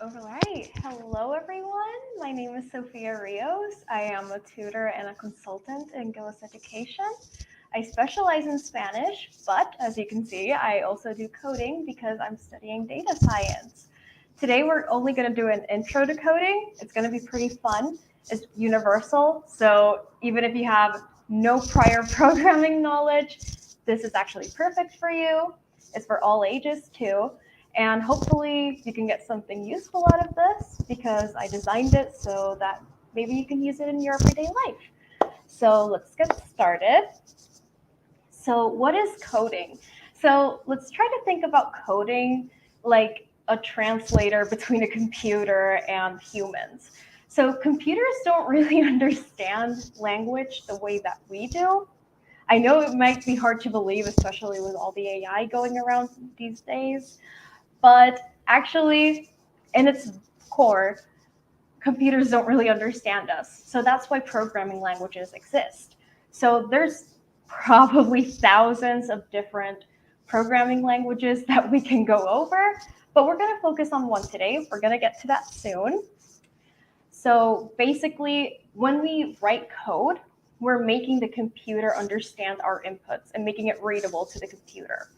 All right. Hello, everyone. My name is Sofia Rios. I am a tutor and a consultant in Gillis education. I specialize in Spanish, but as you can see, I also do coding because I'm studying data science. Today, we're only going to do an intro to coding. It's going to be pretty fun. It's universal. So even if you have no prior programming knowledge, this is actually perfect for you. It's for all ages too. And hopefully you can get something useful out of this because I designed it so that maybe you can use it in your everyday life. So let's get started. So what is coding? So let's try to think about coding like a translator between a computer and humans. So computers don't really understand language the way that we do. I know it might be hard to believe, especially with all the AI going around these days, but actually, in its core, computers don't really understand us. So that's why programming languages exist. So there's probably thousands of different programming languages that we can go over, but we're going to focus on one today. We're going to get to that soon. So basically, when we write code, we're making the computer understand our inputs and making it readable to the computer.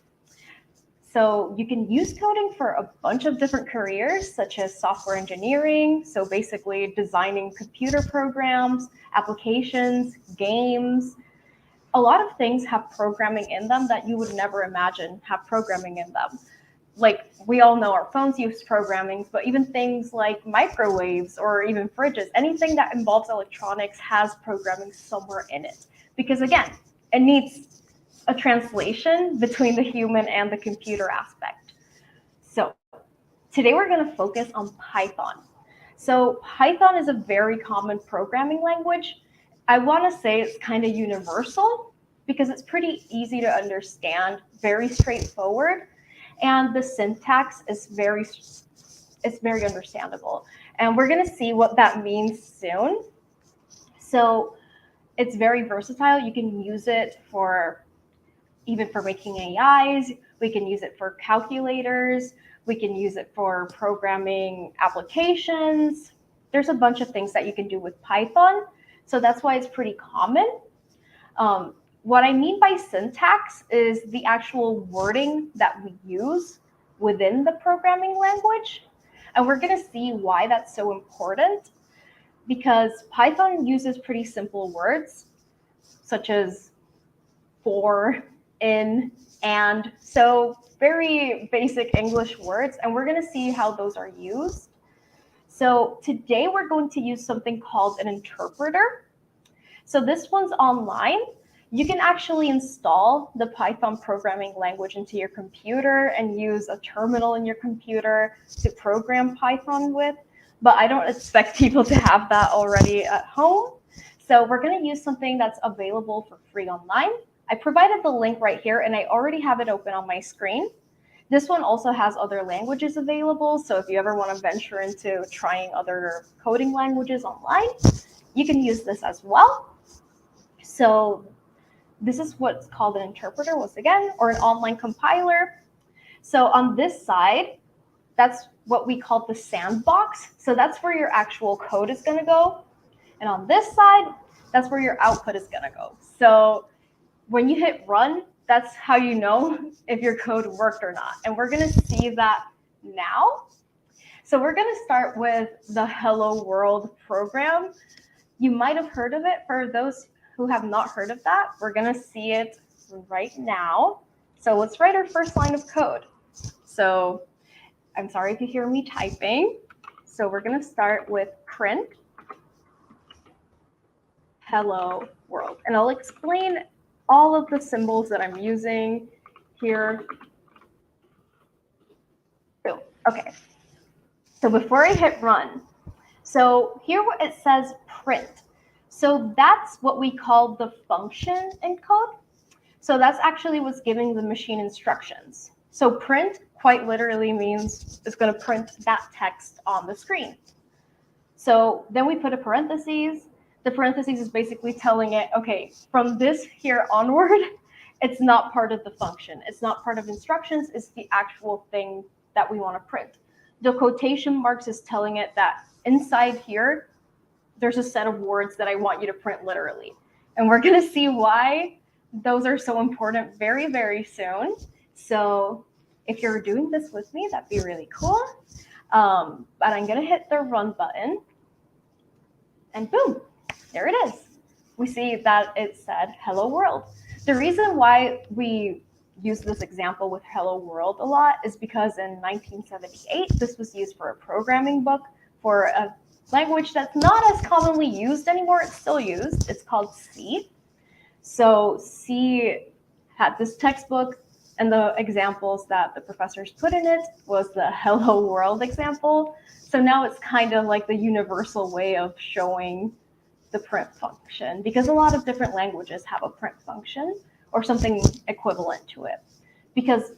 So you can use coding for a bunch of different careers, such as software engineering. So basically designing computer programs, applications, games. A lot of things have programming in them that you would never imagine have programming in them. Like we all know our phones use programming, but even things like microwaves or even fridges, anything that involves electronics has programming somewhere in it. Because again, it needs a translation between the human and the computer aspect. So today we're going to focus on Python. So Python is a very common programming language. I want to say it's kind of universal because it's pretty easy to understand, very straightforward, and the syntax is very understandable. And we're going to see what that means soon. So it's very versatile. You can use it for even for making AIs, we can use it for calculators, we can use it for programming applications. There's a bunch of things that you can do with Python, so that's why it's pretty common. What I mean by syntax is the actual wording that we use within the programming language, and we're going to see why that's so important, because Python uses pretty simple words, such as for, in, and, so very basic English words, and we're going to see how those are used. So today we're going to use something called an interpreter. So this one's online. You can actually install the Python programming language into your computer and use a terminal in your computer to program Python with, but I don't expect people to have that already at home. So we're going to use something that's available for free online. I provided the link right here, and I already have it open on my screen. This one also has other languages available, so if you ever want to venture into trying other coding languages online, you can use this as well. So this is what's called an interpreter, once again, or an online compiler. So on this side, that's what we call the sandbox. So that's where your actual code is going to go. And on this side, that's where your output is going to go. So when you hit run, that's how you know if your code worked or not. And we're going to see that now. So we're going to start with the Hello World program. You might have heard of it. For those who have not heard of that, we're going to see it right now. So let's write our first line of code. So I'm sorry if you hear me typing. So we're going to start with print Hello World. And I'll explain all of the symbols that I'm using here. So, okay. So before I hit run, so here it says print. So that's what we call the function in code. So that's actually what's giving the machine instructions. So print quite literally means it's going to print that text on the screen. So then we put a parentheses. The parentheses is basically telling it, okay, from this here onward, it's not part of the function. It's not part of instructions. It's the actual thing that we want to print. The quotation marks is telling it that inside here, there's a set of words that I want you to print literally. And we're going to see why those are so important very, very soon. So if you're doing this with me, that'd be really cool. But I'm going to hit the run button. And boom, there it is. We see that it said hello world. The reason why we use this example with hello world a lot is because in 1978, this was used for a programming book for a language that's not as commonly used anymore. It's still used. It's called C. So C had this textbook, and the examples that the professors put in it was the hello world example. So now it's kind of like the universal way of showing the print function, because a lot of different languages have a print function or something equivalent to it. Because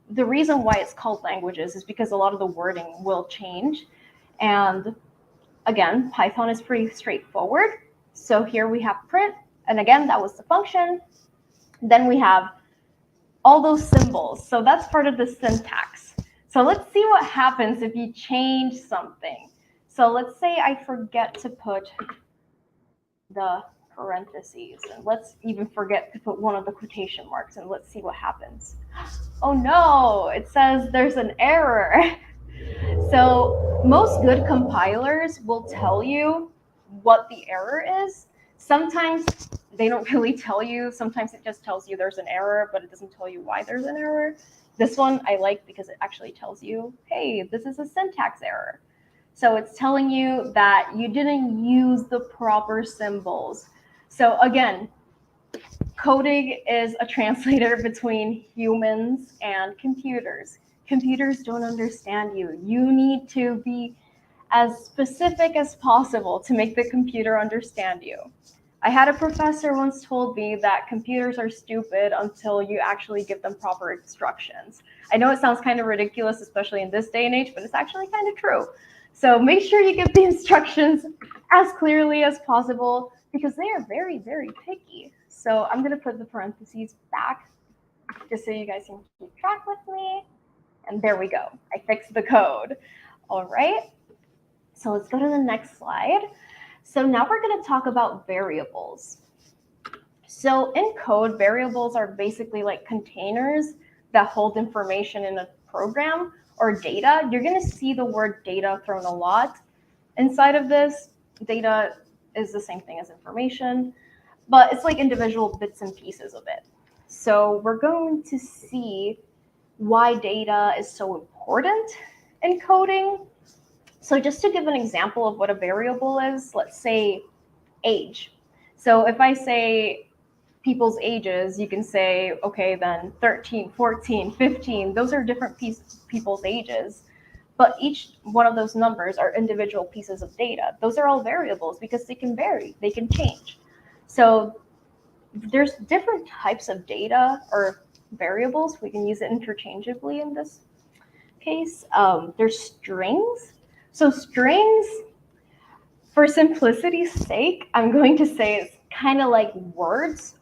the reason why it's called languages is because a lot of the wording will change. And again, Python is pretty straightforward. So here we have print, and again, that was the function. Then we have all those symbols. So that's part of the syntax. So let's see what happens if you change something. So let's say I forget to put the parentheses, and let's even forget to put one of the quotation marks, and let's see what happens. Oh no, it says there's an error. So most good compilers will tell you what the error is. Sometimes they don't really tell you. Sometimes it just tells you there's an error, but it doesn't tell you why there's an error. This one I like because it actually tells you, hey, this is a syntax error. So it's telling you that you didn't use the proper symbols. So again, coding is a translator between humans and computers. Computers don't understand you. You need to be as specific as possible to make the computer understand you. I had a professor once told me that computers are stupid until you actually give them proper instructions. I know it sounds kind of ridiculous, especially in this day and age, but it's actually kind of true. So make sure you give the instructions as clearly as possible, because they are very, very picky. So I'm going to put the parentheses back just so you guys can keep track with me. And there we go. I fixed the code. All right. So let's go to the next slide. So now we're going to talk about variables. So in code, variables are basically like containers that hold information in a program or data. You're going to see the word data thrown a lot inside of this. Data is the same thing as information, but it's like individual bits and pieces of it. So we're going to see why data is so important in coding. So just to give an example of what a variable is, let's say age. So if I say people's ages, you can say, okay, then 13, 14, 15, those are different people's ages. But each one of those numbers are individual pieces of data. Those are all variables because they can vary, they can change. So there's different types of data or variables. We can use it interchangeably in this case. There's strings. So strings, for simplicity's sake, I'm going to say it's kind of like words,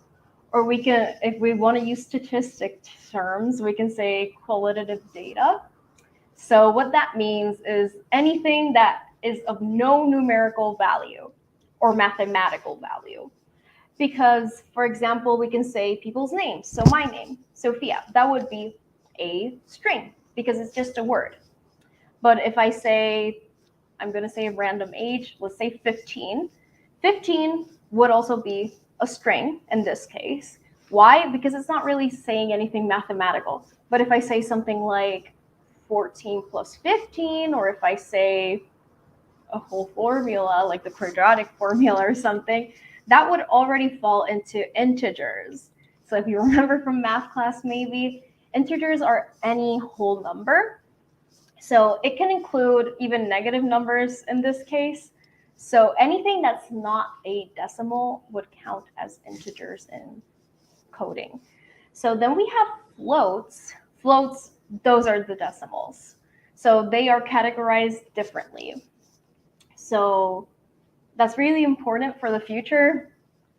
or we can, if we want to use statistic terms, we can say qualitative data. So what that means is anything that is of no numerical value or mathematical value. Because, for example, we can say people's names. So my name, Sofia, that would be a string because it's just a word. But if I say, I'm going to say a random age, let's say 15. 15 would also be a string in this case. Why? Because it's not really saying anything mathematical. But if I say something like 14 plus 15, or if I say a whole formula, like the quadratic formula or something, that would already fall into integers. So if you remember from math class, maybe, integers are any whole number. So it can include even negative numbers in this case. So anything that's not a decimal would count as integers in coding. So then we have floats. Floats, those are the decimals. So they are categorized differently. So that's really important for the future.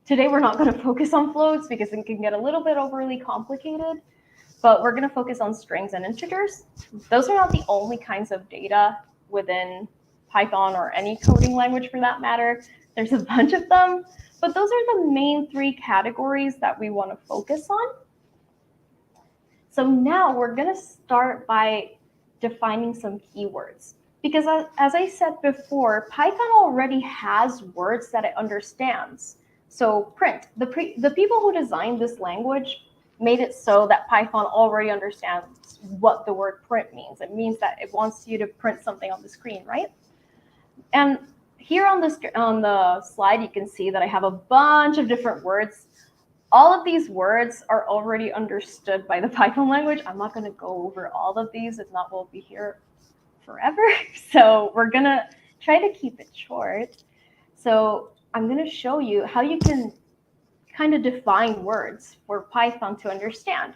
Today we're not going to focus on floats because it can get a little bit overly complicated. but we're going to focus on strings and integers. Those are not the only kinds of data within Python or any coding language for that matter. There's a bunch of them, but those are the main three categories that we want to focus on. So now we're going to start by defining some keywords. Because as I said before, Python already has words that it understands. So print, the people who designed this language made it so that Python already understands what the word print means. It means that it wants you to print something on the screen, right? And here on the slide, you can see that I have a bunch of different words. All of these words are already understood by the Python language. I'm not going to go over all of these. If not, we'll be here forever. So we're going to try to keep it short. So I'm going to show you how you can kind of define words for Python to understand.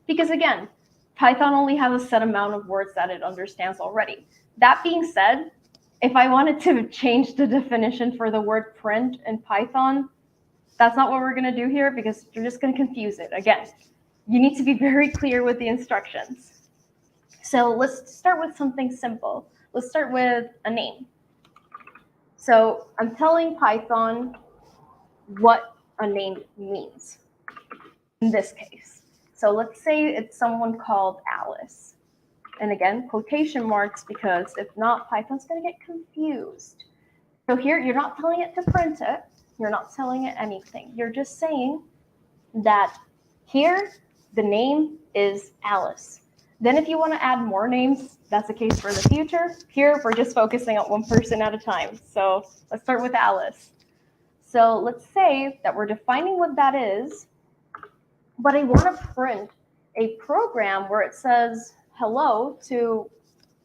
Because again, Python only has a set amount of words that it understands already. That being said, if I wanted to change the definition for the word print in Python, that's not what we're going to do here because you're just going to confuse it. Again, you need to be very clear with the instructions. So let's start with something simple. Let's start with a name. So I'm telling Python what a name means in this case. So let's say it's someone called Alice. And again, quotation marks, because if not, Python's going to get confused. So here, you're not telling it to print it. You're not telling it anything. You're just saying that here, the name is Alice. Then if you want to add more names, that's the case for the future. Here, we're just focusing on one person at a time. So let's start with Alice. So let's say that we're defining what that is, but I want to print a program where it says hello to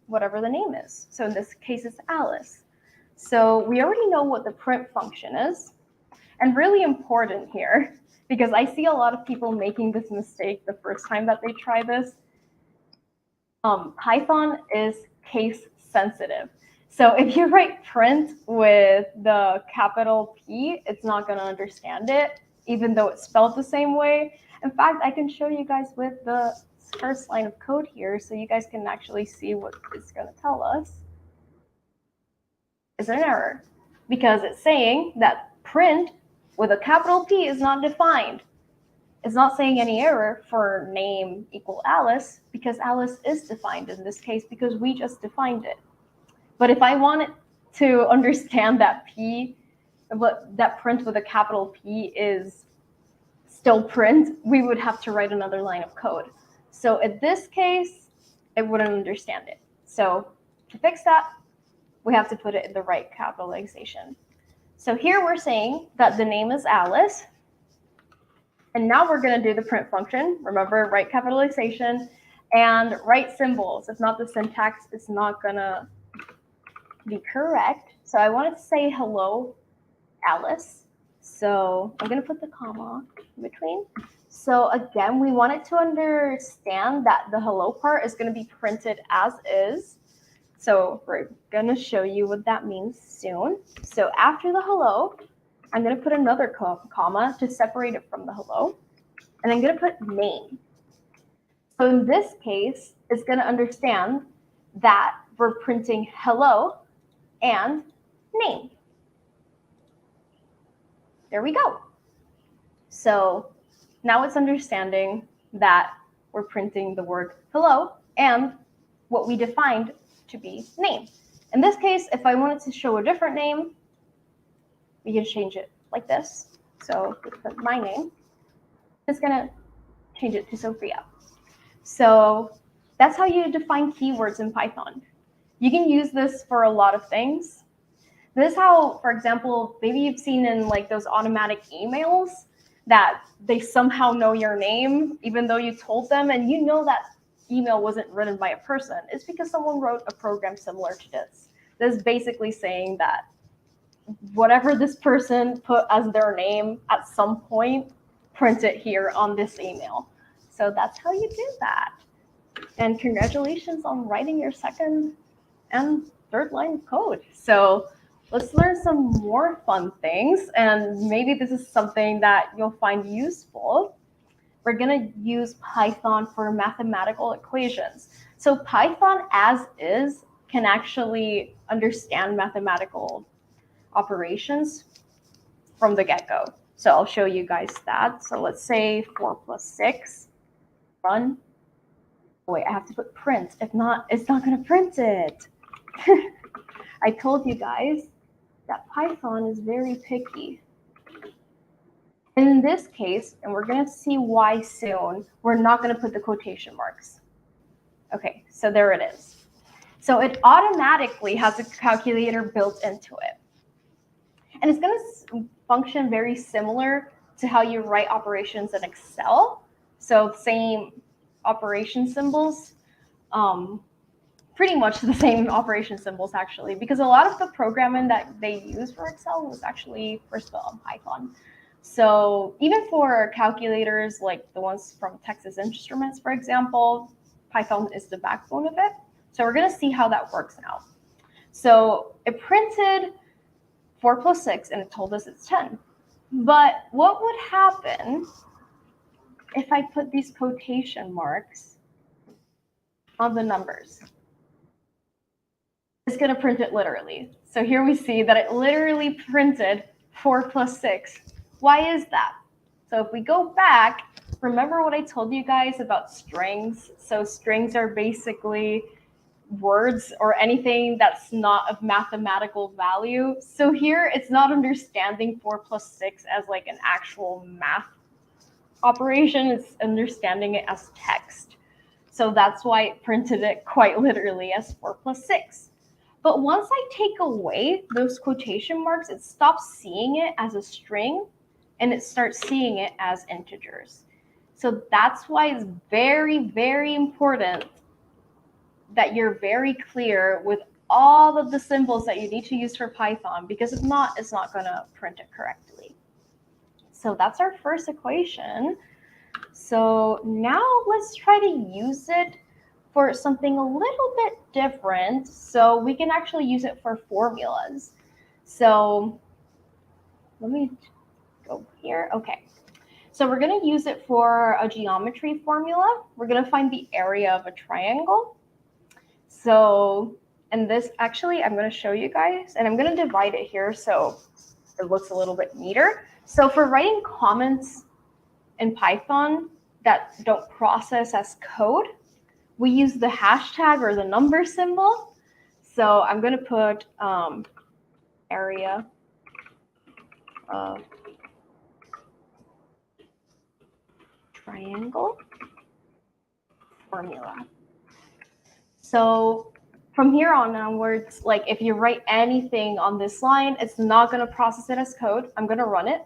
whatever the name is. So in this case, it's Alice. So we already know what the print function is. And really important here, because I see a lot of people making this mistake the first time that they try this. Python is case sensitive. So if you write print with the capital P, it's not going to understand it, even though it's spelled the same way. In fact, I can show you guys with the first line of code here so you guys can actually see what it's going to tell us. Is an error because it's saying that print with a capital P is not defined. It's not saying any error for name equal Alice because Alice is defined in this case because we just defined it. But if I wanted to understand that P, that print with a capital P is still print, we would have to write another line of code. So in this case, it wouldn't understand it. So to fix that, we have to put it in the right capitalization. So here we're saying that the name is Alice. And now we're going to do the print function. Remember, right capitalization and right symbols. If not, the syntax is not going to be correct. So I wanted to say hello, Alice. So I'm going to put the comma in between. So again, we wanted to understand that the hello part is going to be printed as is. So we're going to show you what that means soon. So after the hello, I'm going to put another comma to separate it from the hello. And I'm going to put name. So in this case, it's going to understand that we're printing hello and name. There we go. So now it's understanding that we're printing the word hello and what we defined to be name. In this case, if I wanted to show a different name, we can change it like this. So we put my name. It's going to change it to Sofia. So that's how you define keywords in Python. You can use this for a lot of things. This is how, for example, maybe you've seen in like those automatic emails that they somehow know your name, even though you told them, and you know that email wasn't written by a person. It's because someone wrote a program similar to this. This is basically saying that whatever this person put as their name at some point, print it here on this email. So that's how you do that. And congratulations on writing your second and third line of code. So let's learn some more fun things. And maybe this is something that you'll find useful. we're going to use Python for mathematical equations. So Python as is can actually understand mathematical operations from the get-go. So I'll show you guys that. So let's say 4 plus 6, run. Oh, wait, I have to put print. If not, it's not going to print it. I told you guys that Python is very picky. In this case, and we're going to see why soon, we're not going to put the quotation marks. Okay, so there it is. So it automatically has a calculator built into it. And it's going to function very similar to how you write operations in Excel. So same operation symbols, pretty much the same operation symbols actually, because a lot of the programming that they use for Excel was actually first built on Python. So even for calculators like the ones from Texas Instruments, for example, Python is the backbone of it. So we're going to see how that works now. So it printed 4 plus 6 and it told us it's 10. But what would happen if I put these quotation marks on the numbers? It's going to print it literally. So here we see that it literally printed 4 plus 6. Why is that? So if we go back, remember what I told you guys about strings? So strings are basically words or anything that's not of mathematical value. So here it's not understanding 4 plus 6 as like an actual math operation. It's understanding it as text. So that's why it printed it quite literally as 4 plus 6. But once I take away those quotation marks, it stops seeing it as a string and it starts seeing it as integers. So that's why it's very, very important that you're very clear with all of the symbols that you need to use for Python, because if not, it's not going to print it correctly. So that's our first equation. So now let's try to use it for something a little bit different. So we can actually use it for formulas. So let me go here. Okay. So we're going to use it for a geometry formula. We're going to find the area of a triangle. So, and this actually, I'm going to show you guys, and I'm going to divide it here so it looks a little bit neater. So for writing comments in Python that don't process as code, we use the hashtag or the number symbol. So I'm going to put area of triangle formula. So from here on onwards, like if you write anything on this line, it's not going to process it as code. I'm going to run it.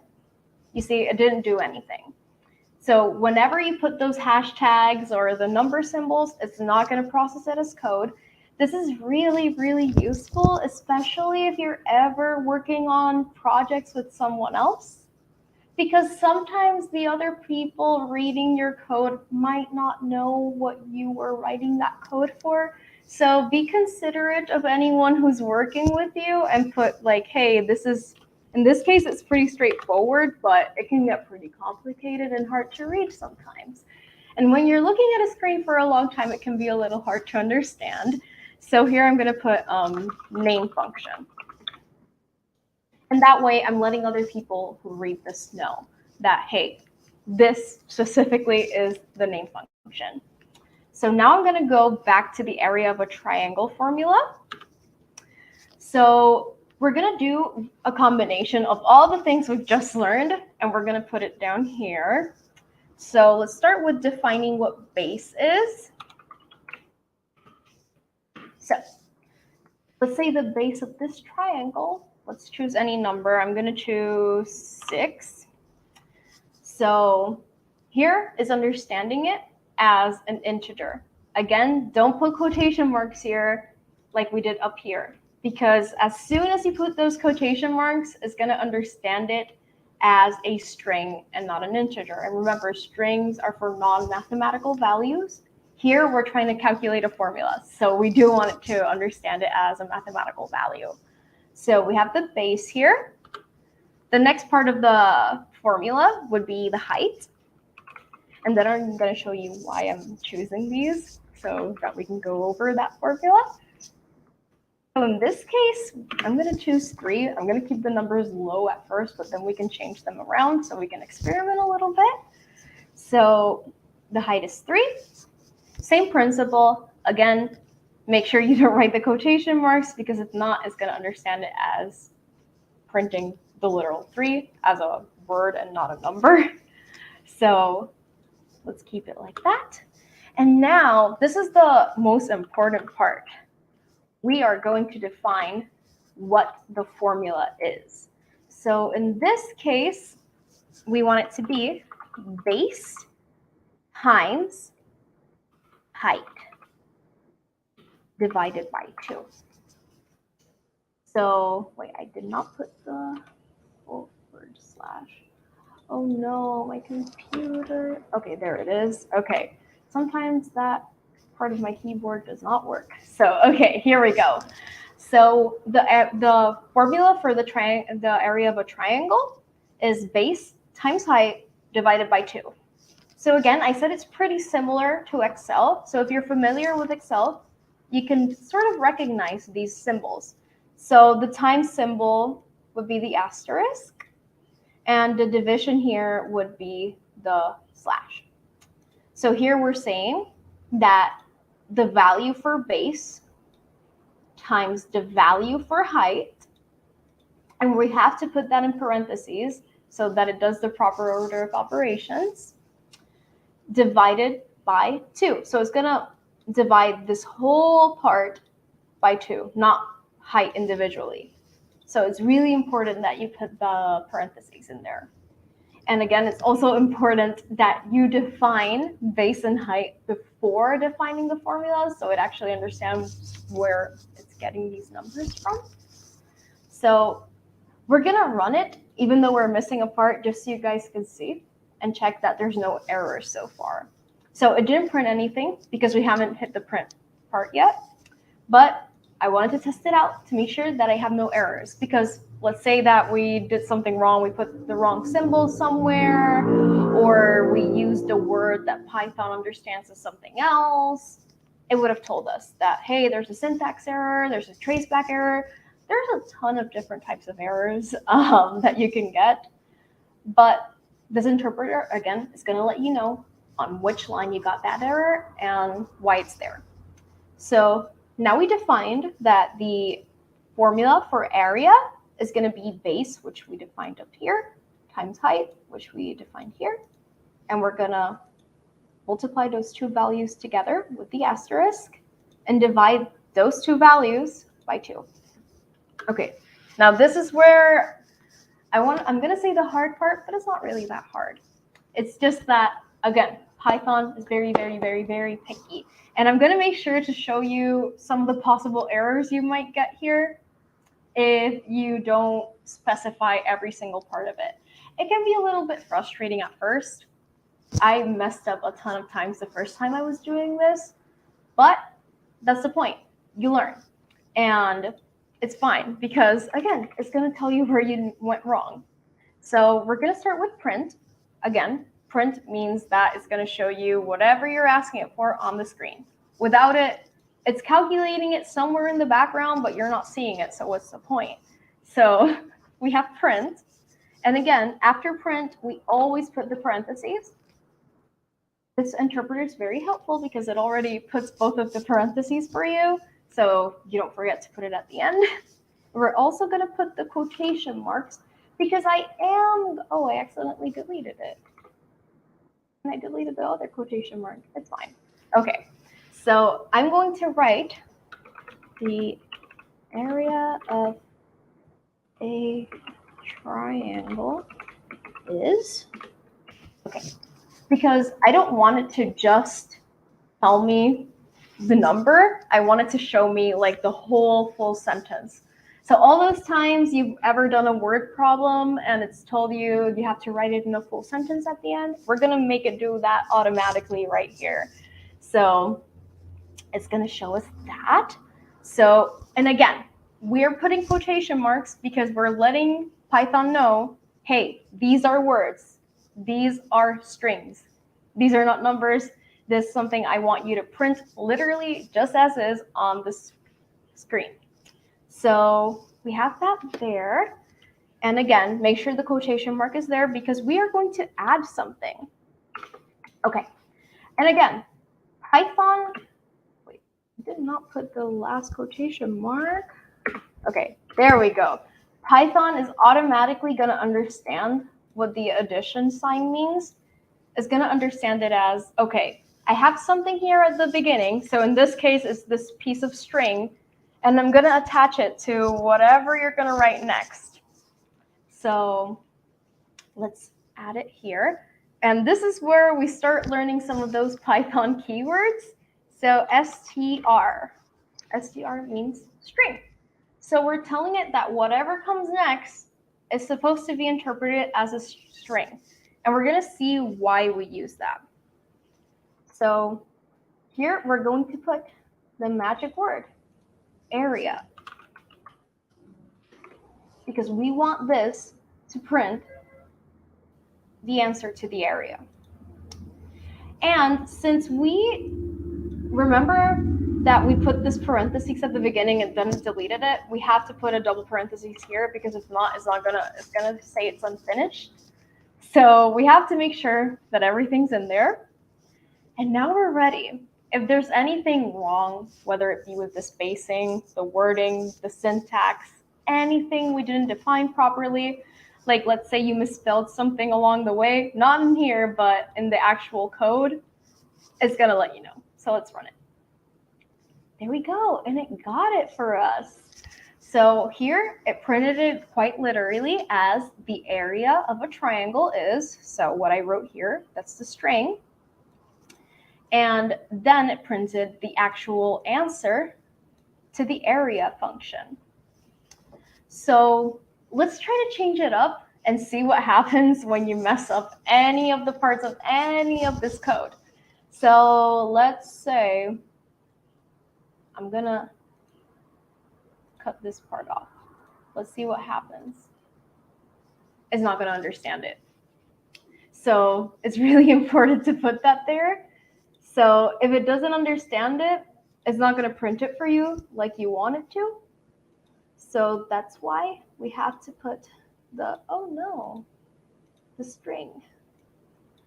You see, it didn't do anything. So whenever you put those hashtags or the number symbols, it's not going to process it as code. This is really, really useful, especially if you're ever working on projects with someone else, because sometimes the other people reading your code might not know what you were writing that code for. So be considerate of anyone who's working with you and put like, hey, this is, in this case, it's pretty straightforward, but it can get pretty complicated and hard to read sometimes. And when you're looking at a screen for a long time, it can be a little hard to understand. So here I'm going to put name function. And that way I'm letting other people who read this know that, hey, this specifically is the name function. So now I'm going to go back to the area of a triangle formula. So we're going to do a combination of all the things we've just learned, and we're going to put it down here. So let's start with defining what base is. So let's say the base of this triangle, let's choose any number. I'm going to choose 6. So here is understanding it as an integer. Again, don't put quotation marks here like we did up here, because as soon as you put those quotation marks, it's going to understand it as a string and not an integer. And remember, strings are for non-mathematical values. Here, we're trying to calculate a formula, so we do want it to understand it as a mathematical value. So we have the base here. The next part of the formula would be the height. And then I'm going to show you why I'm choosing these so that we can go over that formula. So in this case, I'm going to choose 3. I'm going to keep the numbers low at first, but then we can change them around so we can experiment a little bit. So the height is 3. Same principle. Again, make sure you don't write the quotation marks, because if not, it's going to understand it as printing the literal 3 as a word and not a number. So let's keep it like that. And now this is the most important part. We are going to define what the formula is. So in this case, we want it to be base times height divided by 2. So wait, I did not put the forward slash. Oh no, my computer. Okay, there it is. Okay, sometimes that part of my keyboard does not work. So okay, here we go. So the formula for the area of a triangle is base times height divided by 2. So again, I said it's pretty similar to Excel. So if you're familiar with Excel, you can sort of recognize these symbols. So the times symbol would be the asterisk, and the division here would be the slash. So here we're saying that the value for base times the value for height, and we have to put that in parentheses so that it does the proper order of operations, divided by 2. So it's going to divide this whole part by 2, not height individually. So it's really important that you put the parentheses in there. And again, it's also important that you define base and height before defining the formulas, so it actually understands where it's getting these numbers from. So we're gonna run it, even though we're missing a part, just so you guys can see and check that there's no errors so far. So it didn't print anything because we haven't hit the print part yet, but I wanted to test it out to make sure that I have no errors, because let's say that we did something wrong, we put the wrong symbol somewhere, or we used a word that Python understands as something else. It would have told us that, hey, there's a syntax error, there's a traceback error. There's a ton of different types of errors that you can get. But this interpreter, again, is going to let you know on which line you got that error and why it's there. So now we defined that the formula for area is going to be base, which we defined up here, times height, which we defined here. And we're going to multiply those 2 values together with the asterisk and divide those 2 values by 2. Okay, now this is where I'm going to say the hard part, but it's not really that hard. It's just that, again, Python is very, very, very, very picky. And I'm going to make sure to show you some of the possible errors you might get here if you don't specify every single part of it. It can be a little bit frustrating at first. I messed up a ton of times the first time I was doing this, but that's the point. You learn. And it's fine because, again, it's going to tell you where you went wrong. So we're going to start with print. Again, print means that it's going to show you whatever you're asking it for on the screen. Without it, it's calculating it somewhere in the background, but you're not seeing it, so what's the point? So we have print. And again, after print, we always put the parentheses. This interpreter is very helpful because it already puts both of the parentheses for you, so you don't forget to put it at the end. We're also going to put the quotation marks because I accidentally deleted it. And I deleted the other quotation mark. It's fine. Okay, so I'm going to write the area of a triangle is, okay, because I don't want it to just tell me the number. I want it to show me like the whole full sentence. So all those times you've ever done a word problem and it's told you you have to write it in a full sentence at the end, we're going to make it do that automatically right here. So it's going to show us that. So, and again, we're putting quotation marks because we're letting Python know, hey, these are words. These are strings. These are not numbers. This is something I want you to print literally just as is on the screen. So we have that there. And again, make sure the quotation mark is there because we are going to add something. Okay. And again, Python, wait, I did not put the last quotation mark. Okay, there we go. Python is automatically going to understand what the addition sign means. It's going to understand it as, okay, I have something here at the beginning. So in this case, it's this piece of string, and I'm going to attach it to whatever you're going to write next. So let's add it here. And this is where we start learning some of those Python keywords. So str. Str means string. So we're telling it that whatever comes next is supposed to be interpreted as a string. And we're going to see why we use that. So here we're going to put the magic word, area. Because we want this to print the answer to the area. And since we remember that we put this parentheses at the beginning and then deleted it, we have to put a double parentheses here because if not, it's gonna say it's unfinished. So we have to make sure that everything's in there. And now we're ready. If there's anything wrong, whether it be with the spacing, the wording, the syntax, anything we didn't define properly, like let's say you misspelled something along the way, not in here, but in the actual code, it's gonna let you know. So let's run it. There we go, and it got it for us. So here it printed it quite literally as the area of a triangle is, so what I wrote here, that's the string. And then it printed the actual answer to the area function. So let's try to change it up and see what happens when you mess up any of the parts of any of this code. So let's say I'm gonna cut this part off. Let's see what happens. It's not gonna understand it. So it's really important to put that there. So if it doesn't understand it, it's not gonna print it for you like you want it to. So that's why we have to put the, oh no, the string.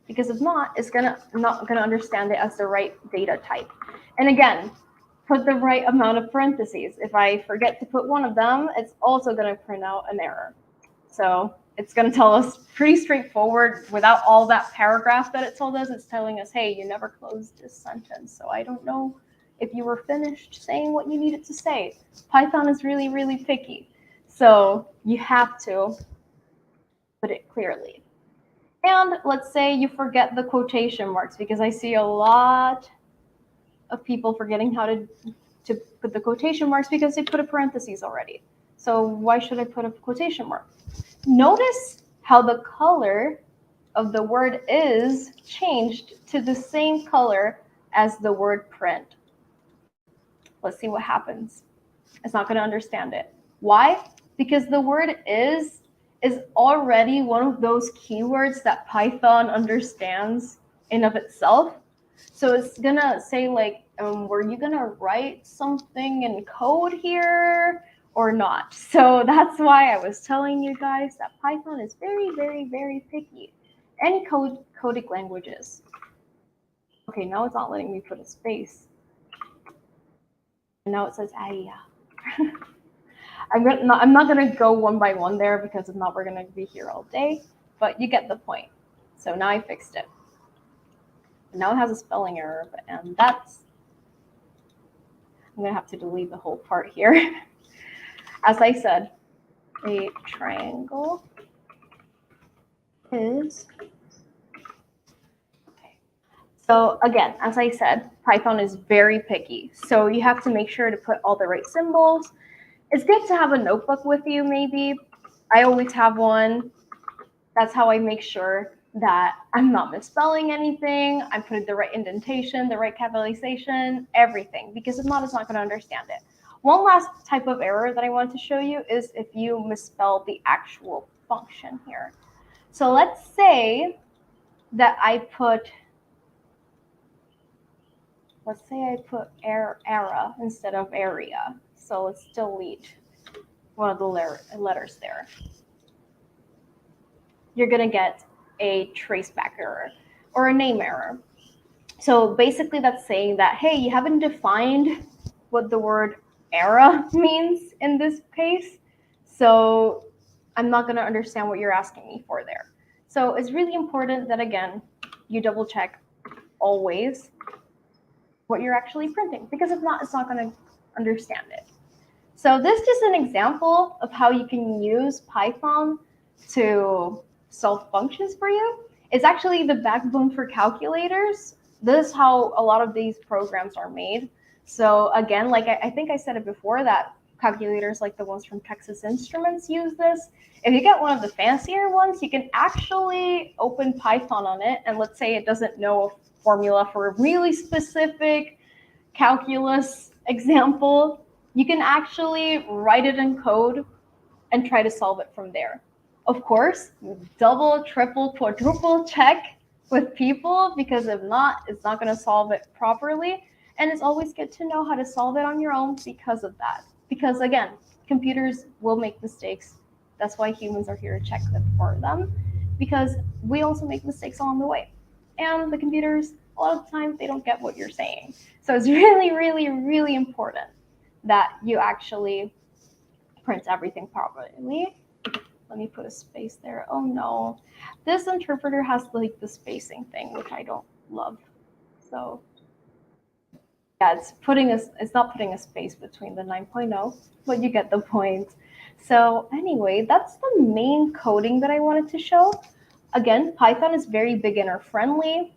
Because if not, it's not gonna understand it as the right data type. And again, put the right amount of parentheses. If I forget to put one of them, it's also gonna print out an error. So it's gonna tell us pretty straightforward without all that paragraph that it told us. It's telling us, hey, you never closed this sentence. So I don't know if you were finished saying what you needed to say. Python is really, really picky. So you have to put it clearly. And let's say you forget the quotation marks, because I see a lot of people forgetting how to put the quotation marks because they put a parentheses already. So why should I put a quotation mark? Notice how the color of the word is changed to the same color as the word print. Let's see what happens. It's not going to understand it. Why? Because the word is already one of those keywords that Python understands in of itself. So it's going to say like, were you going to write something in code here or not? So that's why I was telling you guys that Python is very, very, very picky. Any coding languages. Okay, now it's not letting me put a space. And now it says, yeah. I'm not going to go one by one there because if not, we're going to be here all day. But you get the point. So now I fixed it. Now it has a spelling error, and that's, I'm going to have to delete the whole part here. As I said, a triangle is, okay. So again, as I said, Python is very picky. So you have to make sure to put all the right symbols. It's good to have a notebook with you, maybe. I always have one. That's how I make sure that I'm not misspelling anything. I'm putting the right indentation, the right capitalization, everything. Because if not, it's not going to understand it. One last type of error that I want to show you is if you misspell the actual function here. So let's say that I put let's say I put era instead of area. So let's delete one of the letters there. You're going to get a traceback error or a name error. So basically that's saying that, hey, you haven't defined what the word era means in this case. So I'm not going to understand what you're asking me for there. So it's really important that, again, you double check always what you're actually printing, because if not, it's not going to understand it. So this is just an example of how you can use Python to solve functions for you. It's actually the backbone for calculators. This is how a lot of these programs are made. So again, like I think I said it before, that calculators like the ones from Texas Instruments use this. If you get one of the fancier ones, you can actually open Python on it, and let's say it doesn't know a formula for a really specific calculus example, you can actually write it in code and try to solve it from there. Of course, double, triple, quadruple check with people, because if not, it's not going to solve it properly. And it's always good to know how to solve it on your own because of that. Because again, computers will make mistakes. That's why humans are here to check them for them, because we also make mistakes along the way. And the computers, a lot of the time, they don't get what you're saying. So it's really, really, really important that you actually print everything properly. Let me put a space there. Oh no, this interpreter has like the spacing thing, which I don't love. So yeah, it's not putting a space between the 9.0, but you get the point. So anyway, that's the main coding that I wanted to show. Again, Python is very beginner friendly,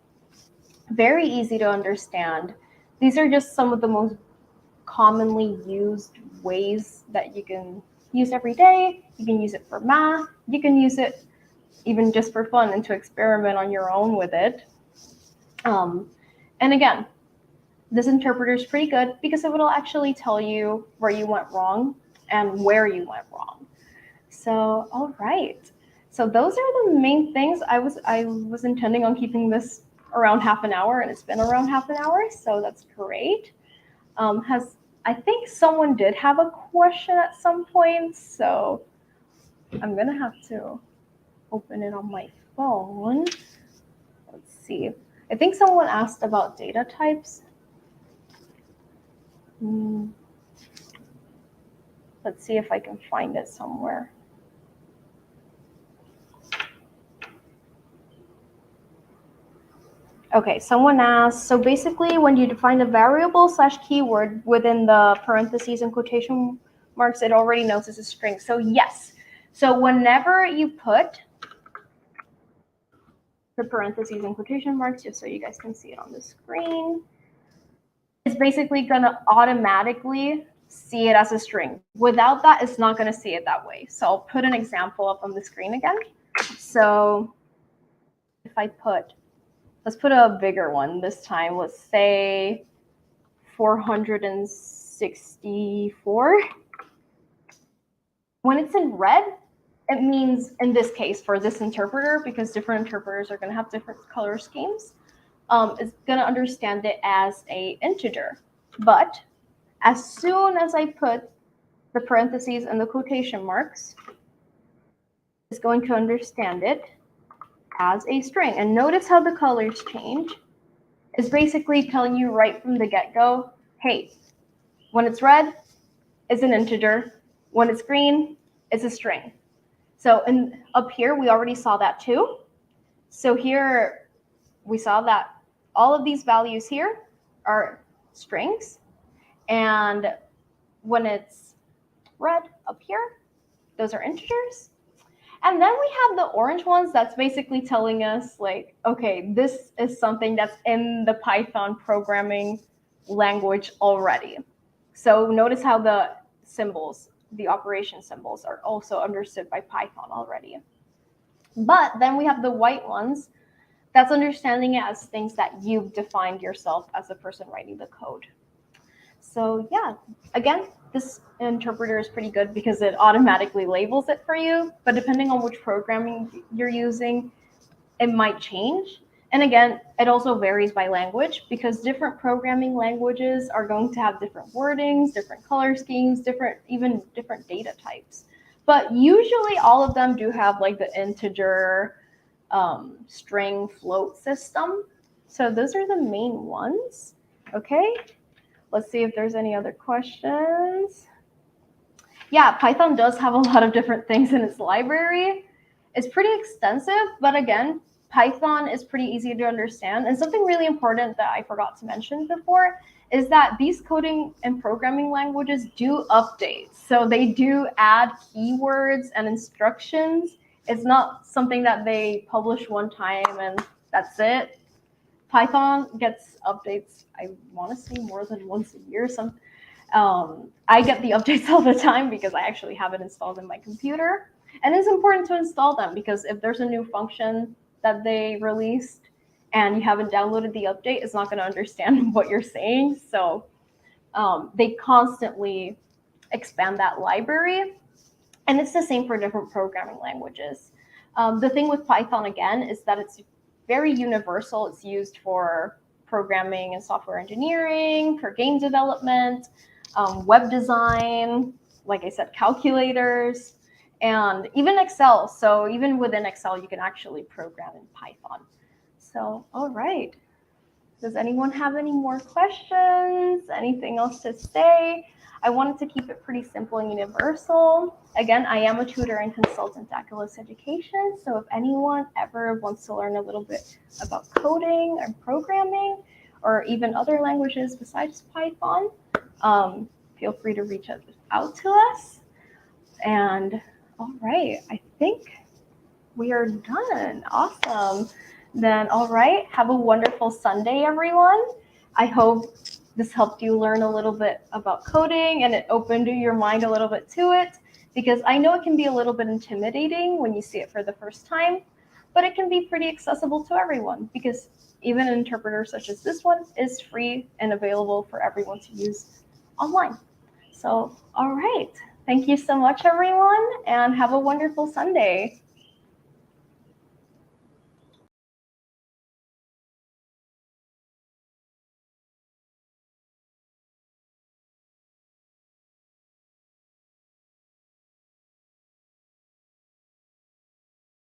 very easy to understand. These are just some of the most commonly used ways that you can use every day. You can use it for math. You can use it even just for fun and to experiment on your own with it. And again, this interpreter is pretty good because it will actually tell you where you went wrong and where you went wrong. So, all right. So those are the main things. I was intending on keeping this around half an hour, and it's been around half an hour, so that's great. I think someone did have a question at some point, so I'm gonna have to open it on my phone. Let's see. I think someone asked about data types. Let's see if I can find it somewhere. Okay, someone asked, so basically when you define a variable / keyword within the parentheses and quotation marks, it already knows it's a string. So yes, so whenever you put the parentheses and quotation marks, just so you guys can see it on the screen, it's basically gonna automatically see it as a string. Without that, it's not gonna see it that way. So I'll put an example up on the screen again. So if I let's put a bigger one this time. Let's say 464. When it's in red, it means, in this case, for this interpreter, because different interpreters are going to have different color schemes, it's going to understand it as an integer. But as soon as I put the parentheses and the quotation marks, it's going to understand it as a string. And notice how the colors change. It's basically telling you right from the get-go, hey, when it's red, it's an integer. When it's green, it's a string. So up here, we already saw that too. So here, we saw that all of these values here are strings. And when it's red up here, those are integers. And then we have the orange ones that's basically telling us, like, okay, this is something that's in the Python programming language already. So notice how the symbols, the operation symbols, are also understood by Python already. But then we have the white ones that's understanding it as things that you've defined yourself as the person writing the code. So yeah, again, this interpreter is pretty good because it automatically labels it for you, but depending on which programming you're using, it might change. And again, it also varies by language because different programming languages are going to have different wordings, different color schemes, even different data types. But usually all of them do have like the integer string float system. So those are the main ones. Okay, let's see if there's any other questions. Yeah, Python does have a lot of different things in its library. It's pretty extensive, but again, Python is pretty easy to understand. And something really important that I forgot to mention before is that these coding and programming languages do update. So they do add keywords and instructions. It's not something that they publish one time and that's it. Python gets updates, I want to say more than once a year. I get the updates all the time because I actually have it installed in my computer. And it's important to install them because if there's a new function that they released and you haven't downloaded the update, it's not going to understand what you're saying. So they constantly expand that library. And it's the same for different programming languages. The thing with Python, again, is that it's very universal. It's used for programming and software engineering, for game development, web design, like I said, calculators, and even Excel. So even within Excel, you can actually program in Python. So, all right. Does anyone have any more questions? Anything else to say? I wanted to keep it pretty simple and universal. Again, I am a tutor and consultant at Gillis Education. So if anyone ever wants to learn a little bit about coding or programming, or even other languages besides Python, feel free to reach out to us. And all right, I think we are done. Awesome. Then, all right, have a wonderful Sunday, everyone. I hope this helped you learn a little bit about coding and it opened your mind a little bit to it, because I know it can be a little bit intimidating when you see it for the first time, but it can be pretty accessible to everyone because even an interpreter such as this one is free and available for everyone to use online. So, all right. Thank you so much, everyone, and have a wonderful Sunday.